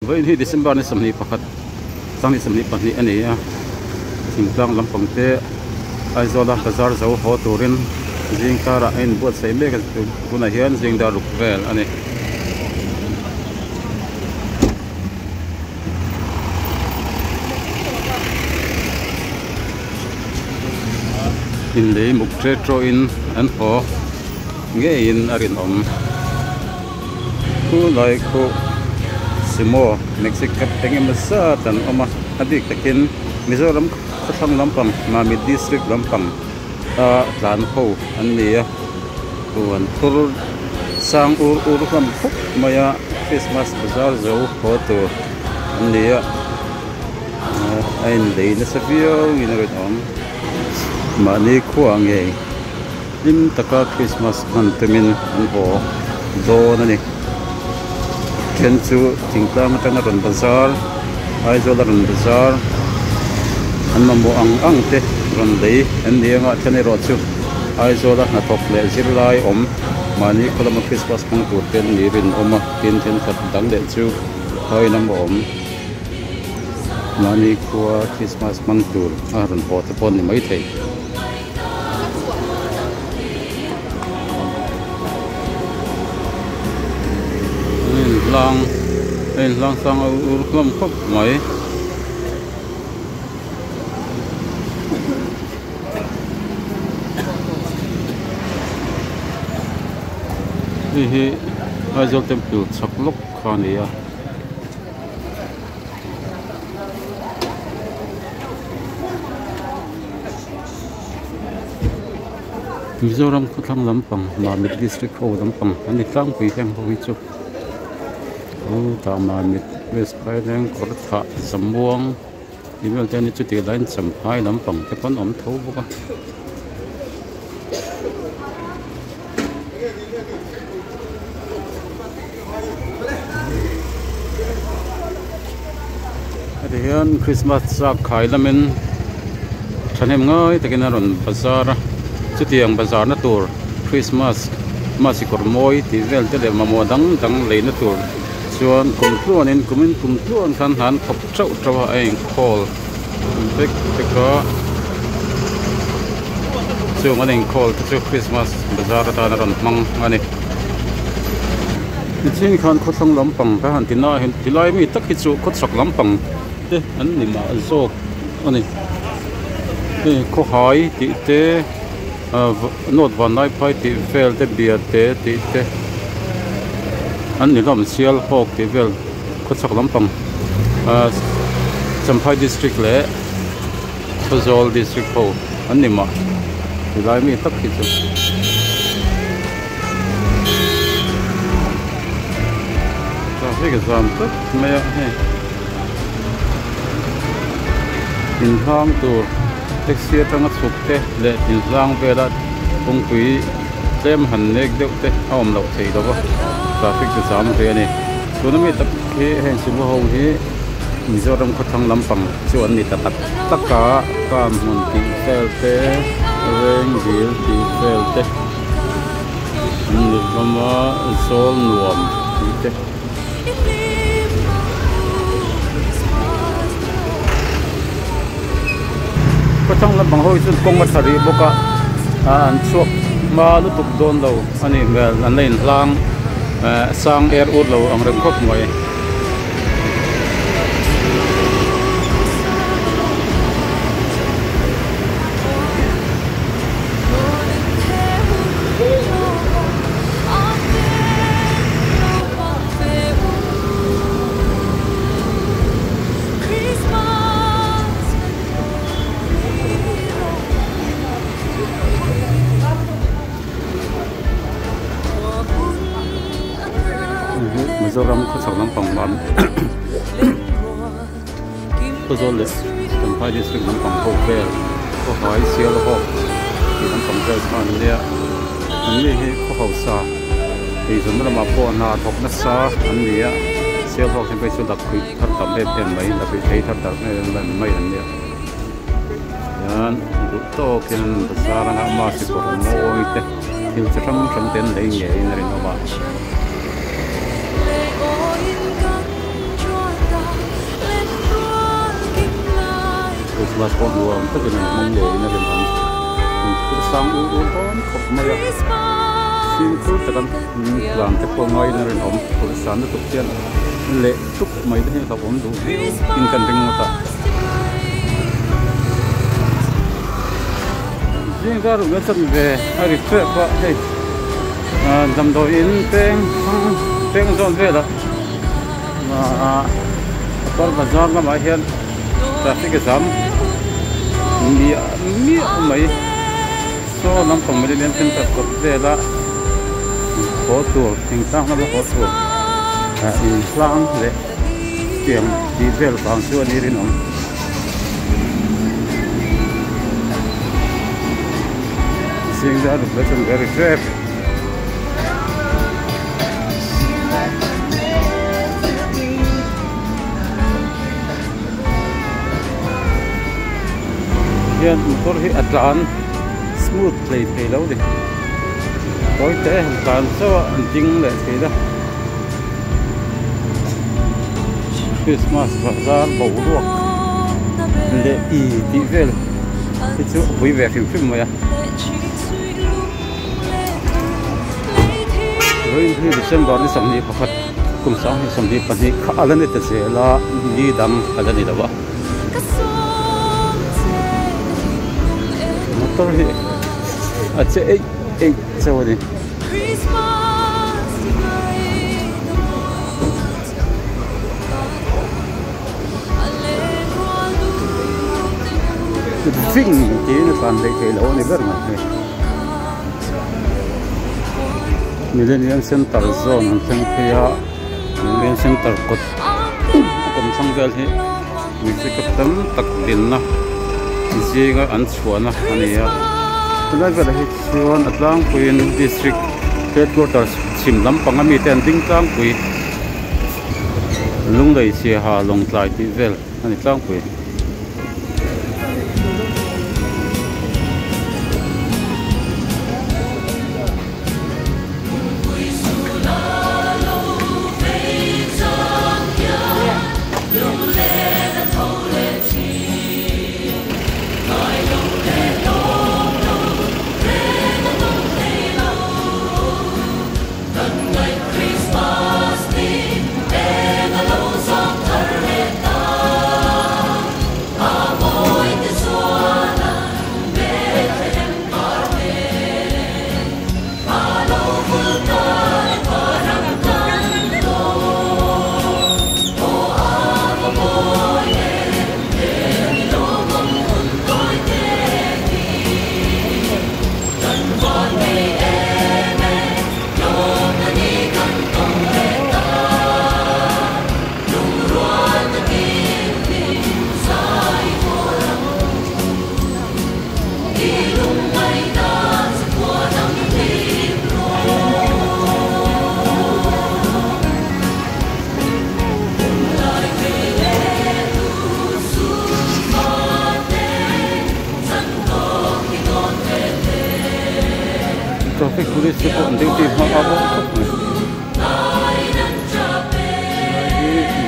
với hi December này sầm ni pakat sang ni sầm ni pani anh ấy thỉnh thoảng làm công ty ai zo làm bazar zo ho turin riêng cara anh buat say mấy cái tu này hiện riêng đã rục về anh ấy in lấy mục retro in anh ho nghe in arin khu lại khu Simo Mexico tengah besar dan omah adik takin Mizoram Kotang Lampang Mami District Lampang dan ho ania tuan tur sang ur Lampuk maya Christmas bazaar jauh ho tu ania ain dei na savio ginagit mani kuange lim taka Christmas mantumin ho do nani ken chu tingtang tanga ron bazar ai zo ron bazar an mamu ang te ron dei an nianga thani ro chu ai zo la na tok le zirlai mani kolama Christmas pang tur ten ni rin oma tin khat dang de chu hoi nam mani kwa Christmas mang tur ron ho te pon ni mai thei lang sang urlam khop mai hi Hazel Temple chaklok khania Mizoram Kotang Lampang Mami District ho Lampang ani tlang pi heng ho chu tama mit west pai nang kortha sambuang email ten chu ti line samphai lampang te pon tho boka hian Christmas sa khai lamen thanem ngai takin aron bazar chu tiang bazar na tur Christmas masikor moi ti vel te le mamodang dang leina tur chuan kumtluan in kumtluan khan han khop trau ai call bek ka chuan an call to Christmas bazaar ta na ron mang ani chin khan khotlang lampang ka han tina hin tilai mi tak hi chu khotsak lampang te an ni ma zok ani te ko hai ti te not van nai pai ti vel te bia te ti te an ni lam sial hok ti vel khotsak lampang Champhai district le Phozol district ho an ni ma tilai mi tak hi chu traffic jam tak maya he in thang tur taxi tanga chukte le in zang vela pungpui tlem han nek deuh te awm lo thei do traffic jam re ani sunami tak he hen simu ho hi Mizoram Kotang Lampang chuan ni ta taka kam mun ti fel te reng dil ti fel te ni kama zol nuam ti te Kotang Lampang ho chu kong ma thari boka an chuak ma lu tuk don lo ani mel an lein hlang sang air ur lo ang rem khop moi Mizoram Kotang Lampang man Phozol le Champhai district Lampang ho vel ko hai sial ho ti Lampang vel khan le an ni he ko ho sa ti zumra ma po na thok na sa an ni ya sial ho sem pe chu dak khui thar tam em mai la pe thei thar dak mai an ni yan du to ken basara na ma si ko mo te til cham ten lei nge in rin ba Christmas ko luang ta ken mong le na ken ham ku sang u ton khop ma ya sin ku ta kan lam te ko ngai na ren om ku san tu tian le tuk mai de ka om du in kan ring ta jing ga ru ga sam ve ari fe pa hei dam do in teng zon ve la par bazar ma hian traffic jam mi mai so nam pang mai len ten ta ko de la ho tu thing tang na ho tu in lang le tiang di vel bang chu ni rin om seeing that it's very trap yan motor hi atlaan smooth play lo di tối te atlaan so an ting le thei da Christmas bazar bo ruak le I ti vel ti chu vui ve phim mai a rồi thì December ni samni pakhat kum sang ni samni pani kha alani ta se la ni dam alani da ba motor hi ache ei chawani Vinh chỉ là toàn để cái lỗ này rất mà Millennium Center Zone ang tang kaya Millennium Center kot kung sang vel hi Mexico tak din na isiga an chuana ania tunai vel hi chuan atlang puin district headquarters simlam pangami ten ding tlang pui lunglei si ha longtlai ti vel ani tlang pui traffic police ko anding ti ma abo khop ne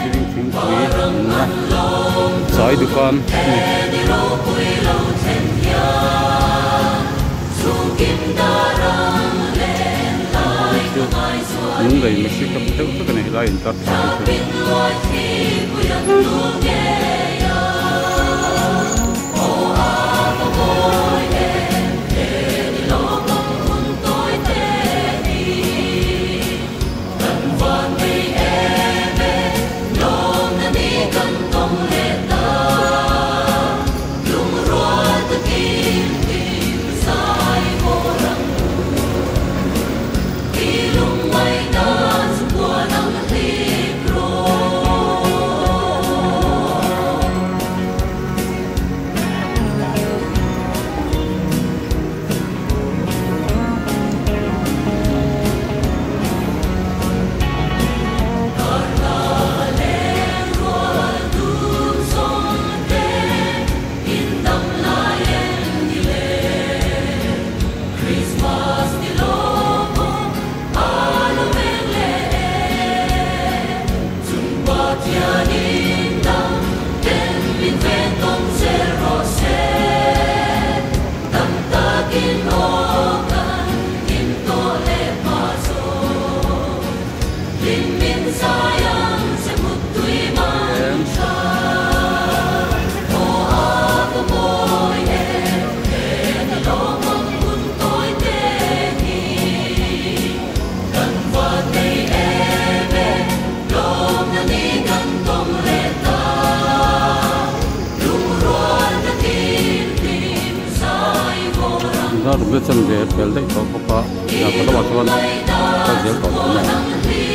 ai ting pui na sai dukan nung dai Mexico te to kana lai in ta na rum le chan ve pel dei to pa ya ko da chuan ta zel to ne